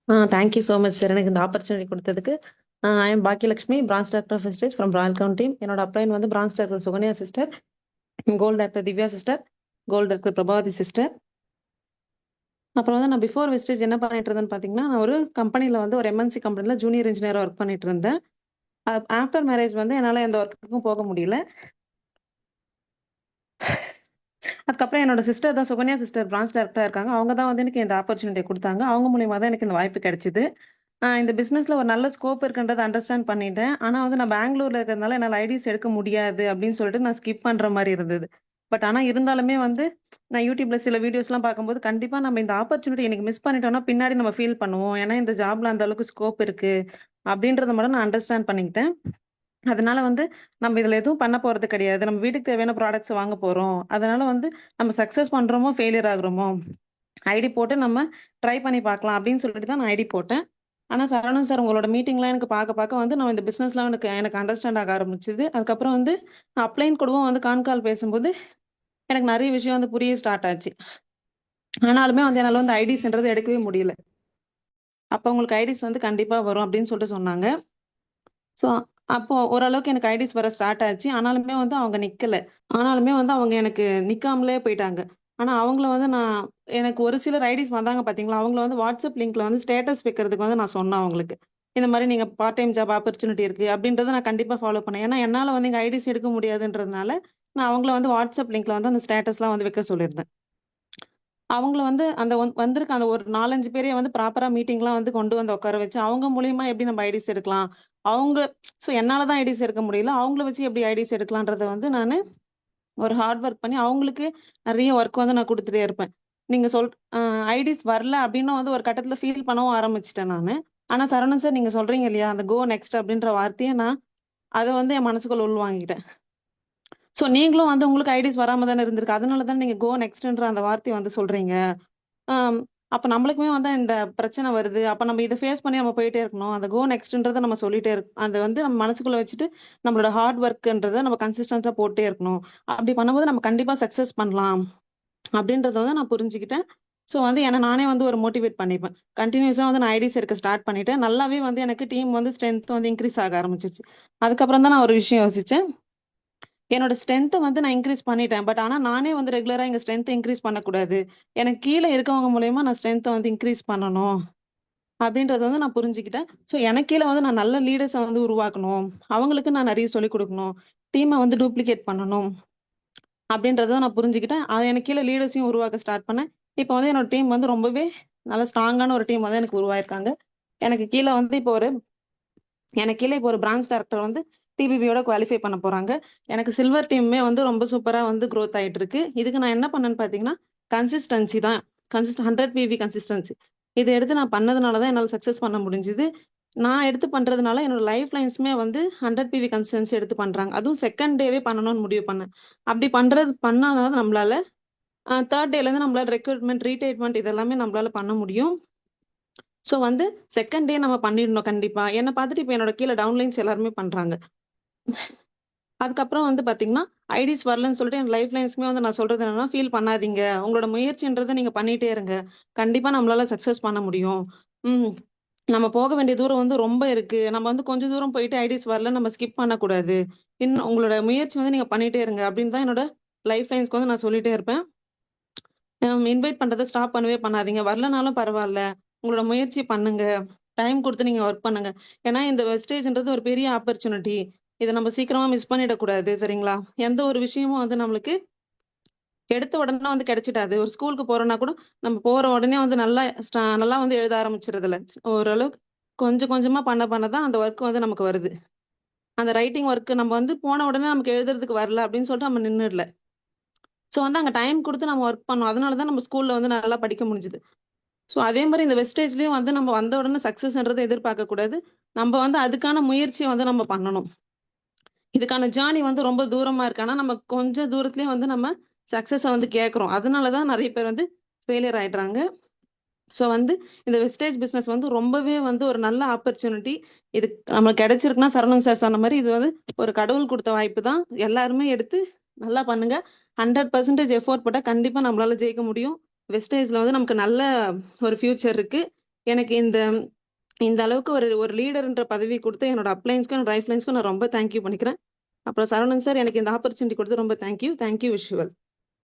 Thank you so much, sir. எனக்கு இந்த opportunity கொடுத்ததுக்கு. I am Bhagyalakshmi, bronze director of Vestige from Royal County. என்னோட upline வந்து bronze director Sukanya sister, gold director Divya sister, gold director Prabhavathi sister. அப்புறம் வந்து நான் before wastage என்ன பண்ணிட்டு இருந்தேன்னு பார்த்தீங்கன்னா, நான் ஒரு கம்பெனியில் வந்து ஒரு எம்என்சி கம்பெனியில் ஜூனியர் இன்ஜினியராக ஒர்க் பண்ணிட்டு இருந்தேன். ஆஃப்டர் மேரேஜ் வந்து என்னால் எந்த ஒர்க்குக்கும் போக முடியல. அதுக்கப்புறம் என்னோட சிஸ்டர் தான் சுகன்யா சிஸ்டர் பிரான்ச் டைரக்டரா இருக்காங்க. அவங்க தான் வந்து எனக்கு இந்த ஆப்பர்ச்சுனிட்டி கொடுத்தாங்க. அவங்க மூலியமா தான் எனக்கு இந்த வாய்ப்பு கிடைச்சது. இந்த பிசினஸ்ல ஒரு நல்ல ஸ்கோப் இருக்குன்றதை அண்டர்ஸ்டாண்ட் பண்ணிட்டேன். ஆனா வந்து நான் பெங்களூர்ல இருக்கிறதுனால என்னால் ஐடிஸ் எடுக்க முடியாது அப்படின்னு சொல்லிட்டு நான் ஸ்கிப் பண்ற மாதிரி இருந்தது. பட் ஆனா இருந்தாலுமே வந்து நான் யூடியூப்ல சில வீடியோஸ் எல்லாம் பார்க்கும்போது கண்டிப்பா நம்ம இந்த ஆப்பர்ச்சுனிட்டி எனக்கு மிஸ் பண்ணிட்டோம்னா பின்னாடி நம்ம ஃபீல் பண்ணுவோம். ஏன்னா இந்த ஜாப்ல அந்த அளவுக்கு ஸ்கோப் இருக்கு அப்படின்றத மட்டும் நான் அண்டர்ஸ்டாண்ட் பண்ணிக்கிட்டேன். அதனால வந்து நம்ம இதுல எதுவும் பண்ண போறது கிடையாது. நம்ம வீட்டுக்கு தேவையான ப்ராடக்ட்ஸ் வாங்க போறோம். அதனால வந்து நம்ம சக்சஸ் பண்றோமோ ஃபெயிலியர் ஆகுறோமோ ஐடி போட்டு நம்ம ட்ரை பண்ணி பார்க்கலாம் அப்படின்னு சொல்லிட்டு தான் நான் ஐடி போட்டேன். ஆனா சரவணன் சார் உங்களோட மீட்டிங்லாம் எனக்கு பார்க்க வந்து நான் இந்த பிசினஸ்லாம் எனக்கு எனக்கு அண்டர்ஸ்டாண்ட் ஆக ஆரம்பிச்சது. அதுக்கப்புறம் வந்து நான் அப்ளைன் கூடவும் வந்து கான்கால் பேசும்போது எனக்கு நிறைய விஷயம் வந்து புரிய ஸ்டார்ட் ஆச்சு. ஆனாலுமே வந்து என்னால வந்து ஐடிஸ்ன்றது எடுக்கவே முடியல. அப்ப உங்களுக்கு ஐடிஸ் வந்து கண்டிப்பா வரும் அப்படின்னு சொல்லிட்டு சொன்னாங்க. ஸோ அப்போ ஓரளவுக்கு எனக்கு ஐடிஸ் வர ஸ்டார்ட் ஆச்சு. ஆனாலுமே வந்து அவங்க நிக்கல. ஆனாலுமே வந்து அவங்க எனக்கு நிக்காமலே போயிட்டாங்க. ஆனா அவங்கள வந்து நான் எனக்கு ஒரு சிலர் ஐடிஸ் வந்தாங்க பாத்தீங்களா, அவங்கள வந்து வாட்ஸ்அப் லிங்க்ல வந்து ஸ்டேட்டஸ் வைக்கிறதுக்கு வந்து நான் சொன்னேன் அவங்களுக்கு. இந்த மாதிரி நீங்க பார்ட் டைம் ஜாப் ஆப்பர்ச்சுனிட்டி இருக்கு அப்படின்றத நான் கண்டிப்பா ஃபாலோ பண்ணேன். ஏன்னா என்னால வந்து எங்க ஐடிஸ் எடுக்க முடியாதுன்றதுனால நான் அவங்கள வந்து வாட்ஸ்அப் லிங்க்ல வந்து அந்த ஸ்டேட்டஸ்லாம் வந்து வைக்க சொல்லியிருந்தேன். அவங்கள வந்து அந்த வந்திருக்க அந்த ஒரு 4, 5 பேரையும் வந்து ப்ராப்பரா மீட்டிங்லாம் வந்து கொண்டு வந்து உட்கார வச்சு, அவங்க மூலியமா எப்படி நம்ம ஐடிஸ் எடுக்கலாம்? அவங்க என்னால தான் ஐடிஸ் எடுக்க முடியல. அவங்கள வச்சு எப்படி ஐடிஸ் எடுக்கலான்றத வந்து நானு ஒரு ஹார்ட் ஒர்க் பண்ணி அவங்களுக்கு நெறைய ஒர்க் வந்து நான் குடுத்துட்டே இருப்பேன். நீங்க ஐடிஸ் வரல அப்படின்னு வந்து ஒரு கட்டத்துல ஃபீல் பண்ணவும் ஆரம்பிச்சுட்டேன் நானு. ஆனா சரவணன் சார் நீங்க சொல்றீங்க இல்லையா? அந்த கோ நெக்ஸ்ட் அப்படின்ற வார்த்தைய நான் அத வந்து என் மனசுக்குள்ள உள்வாங்கிக்கிட்டேன். நீங்களும் வந்து உங்களுக்கு ஐடிஸ் வராம தானே இருந்திருக்கு. அதனால தான் நீங்க கோ நெக்ஸ்ட்ன்ற அந்த வார்த்தைய வந்து சொல்றீங்க. ஆம். அப்ப நம்மளுக்குமே வந்து இந்த பிரச்சனை வருது. அப்ப நம்ம இத ஃபேஸ் பண்ணி நம்ம போயிட்டே இருக்கணும். அந்த கோ நெக்ஸ்ட்ன்றத நம்ம சொல்லிட்டே அத வந்து நம்ம மனசுக்குள்ள வச்சுட்டு, நம்மளோட ஹார்ட் ஒர்க்ன்றத நம்ம கன்சிஸ்டன்ட்டா போட்டே இருக்கணும். அப்படி பண்ணும்போது நம்ம கண்டிப்பா சக்சஸ் பண்ணலாம். அப்படின்றத வந்து நான் புரிஞ்சுக்கிட்டேன். வந்து என்ன நானே வந்து ஒரு மோட்டிவேட் பண்ணிப்பேன். கன்டினியூஸா வந்து நான் ஐடிஸ் எடுக்க ஸ்டார்ட் பண்ணிட்டேன். நல்லாவே வந்து எனக்கு டீம் வந்து ஸ்ட்ரென்த் வந்து இன்கிரீஸ் ஆக ஆரம்பிச்சுருச்சு. அதுக்கப்புறம் தான் நான் ஒரு விஷயம் யோசிச்சேன். என்னோட ஸ்ட்ரென்த்த வந்து நான் இன்கிரீஸ் பண்ணிட்டேன். பட் ஆனா நானே வந்து ரெகுலரா எங்க ஸ்ட்ரென்த்த இன்கிரீஸ் பண்ணக்கூடாது. எனக்கு கீழ இருக்கவங்க மூலியமா நான் ஸ்ட்ரென்த்த வந்து இன்கிரீஸ் பண்ணணும். அப்படின்றத வந்து நான் புரிஞ்சுக்கிட்டேன். எனக்கு கீழ வந்து நான் நல்ல லீடர்ஸ வந்து உருவாக்கணும். அவங்களுக்கு நான் நெறைய சொல்லிக் குடுக்கணும். டீம வந்து டூப்ளிகேட் பண்ணணும். அப்படின்றத நான் புரிஞ்சுக்கிட்டேன். எனக்கு கீழ லீடர்ஸையும் உருவாக்க ஸ்டார்ட் பண்ணேன். இப்ப வந்து என்னோட டீம் வந்து ரொம்பவே நல்ல ஸ்ட்ராங்கான ஒரு டீம் வந்து எனக்கு உருவாயிருக்காங்க. எனக்கு கீழ வந்து எனக்கு கீழ இப்போ ஒரு பிரான்ச் டைரக்டர் வந்து டிபிபியோட குவாலிஃபை பண்ண போறாங்க. எனக்கு சில்வர் டீமுமே வந்து ரொம்ப சூப்பரா வந்து குரோத் ஆயிட்டு இருக்கு. இதுக்கு நான் என்ன பண்ணேன்னு பார்த்தீங்கன்னா, கன்சிஸ்டன்சி தான். 100 பிவி கன்சிஸ்டன்சி. இத எடுத்து நான் பண்ணதுனால தான் என்னால சக்சஸ் பண்ண முடிஞ்சது. நான் எடுத்து பண்றதுனால என்னோட லைஃப் லைன்ஸுமே வந்து 100 பிவி கன்சிஸ்டன்சி எடுத்து பண்றாங்க. அதுவும் செகண்ட் டேவே பண்ணணும்னு முடிவு பண்ணேன். அப்படி பண்ணாதான் நம்மளால 3 டேலேருந்து நம்மளால ரெக்ரூட்மெண்ட், ரீடெயின்மெண்ட் இதெல்லாமே நம்மளால பண்ண முடியும். வந்து செகண்ட் டே நம்ம பண்ணிடணும் கண்டிப்பா. என்ன பார்த்துட்டு இப்ப என்னோட கீழ டவுன்லைன்ஸ் எல்லாருமே பண்றாங்க. அதுக்கப்புறம் வந்து பாத்தீங்கன்னா, ஐடிஸ் வரலன்னு சொல்லிட்டு என் லைஃப் லைன்ஸ்க்குமே வந்து நான் சொல்றது என்னன்னா, ஃபீல் பண்ணாதீங்க. உங்களோட முயற்சின்றத நீங்க பண்ணிட்டே இருங்க. கண்டிப்பா நம்மளால சக்சஸ் பண்ண முடியும். ம். நம்ம போக வேண்டிய தூரம் வந்து ரொம்ப இருக்கு. நம்ம வந்து கொஞ்சம் தூரம் போயிட்டு ஐடிஸ் வரல நம்ம ஸ்கிப் பண்ணக்கூடாது. இன்னும் உங்களோட முயற்சி வந்து நீங்க பண்ணிட்டே இருங்க. அப்படின்னு தான் என்னோட லைஃப் லைன்ஸ்க்கு வந்து நான் சொல்லிட்டே இருப்பேன். இன்வைட் பண்றத ஸ்டாப் பண்ணவே பண்ணாதீங்க. வரலனாலும் பரவால்ல. உங்களோட முயற்சி பண்ணுங்க. டைம் குடுத்து நீங்க ஒர்க் பண்ணுங்க. ஏன்னா இந்த வெஸ்டேஜ்ன்றது ஒரு பெரிய ஆப்பர்ச்சுனிட்டி. இத நம்ம சீக்கிரமா மிஸ் பண்ணிடக்கூடாது. சரிங்களா? எந்த ஒரு விஷயமும் வந்து நம்மளுக்கு எடுத்த உடனே வந்து கிடைச்சிடாது. ஒரு ஸ்கூலுக்கு போறோம்னா கூட, நம்ம போற உடனே வந்து நல்லா வந்து எழுத ஆரம்பிச்சுறதில்ல. ஓரளவுக்கு கொஞ்சம் கொஞ்சமா பண்ண தான் அந்த ஒர்க் வந்து நமக்கு வருது. அந்த ரைட்டிங் ஒர்க் நம்ம வந்து போன உடனே நமக்கு எழுதுறதுக்கு வரல அப்படின்னு சொல்லிட்டு நம்ம நின்னுடல. வந்து அங்க டைம் குடுத்து நம்ம ஒர்க் பண்ணோம். அதனால தான் நம்ம ஸ்கூல்ல வந்து நல்லா படிக்க முடிஞ்சுது. அதே மாரி இந்த வெஸ்டேஜ்லயும் வந்து நம்ம வந்த உடனே சக்சஸ்ன்றத எதிர்பார்க்க கூடாது. நம்ம வந்து அதுக்கான முயற்சிய வந்து நம்ம பண்ணணும். இதுக்கான ஜர்னி வந்து ரொம்ப தூரமா இருக்கு. ஆனா நம்ம கொஞ்சம் தூரத்திலேயே வந்து நம்ம சக்சஸ வந்து கேட்கிறோம். அதனால தான் நெறைய பேர் வந்து ஃபெயிலியர் ஆயிடுறாங்க. வந்து இந்த வெஸ்டேஜ் பிசினஸ் வந்து ரொம்பவே வந்து ஒரு நல்ல ஆப்பர்ச்சுனிட்டி. இது நம்மளுக்கு கிடைச்சிருக்குன்னா சரவணன் சார் சொன்ன மாரி இது வந்து ஒரு கடவுள் குடுத்த வாய்ப்பு தான். எல்லாருமே எடுத்து நல்லா பண்ணுங்க. 100% எஃபோர்ட் போட்டா கண்டிப்பா நம்மளால ஜெயிக்க முடியும். வெஸ்டேஜ்ல வந்து நமக்கு நல்ல ஒரு ஃபியூச்சர் இருக்கு. எனக்கு இந்த இந்த அளவுக்கு ஒரு ஒரு லீடர்ன்ற பதவி கொடுத்து என்னோட அப்ளைன்ஸ்க்கும் என்னோட லைஃப் லைன்ஸ்க்கும் நான் ரொம்ப தேங்க்யூ பண்ணிக்கிறேன். அப்புறம் சரவணன் சார் எனக்கு இந்த ஆப்பர்ச்சுனிட்டி கொடுத்து ரொம்ப தேங்க்யூ விஷுவல்.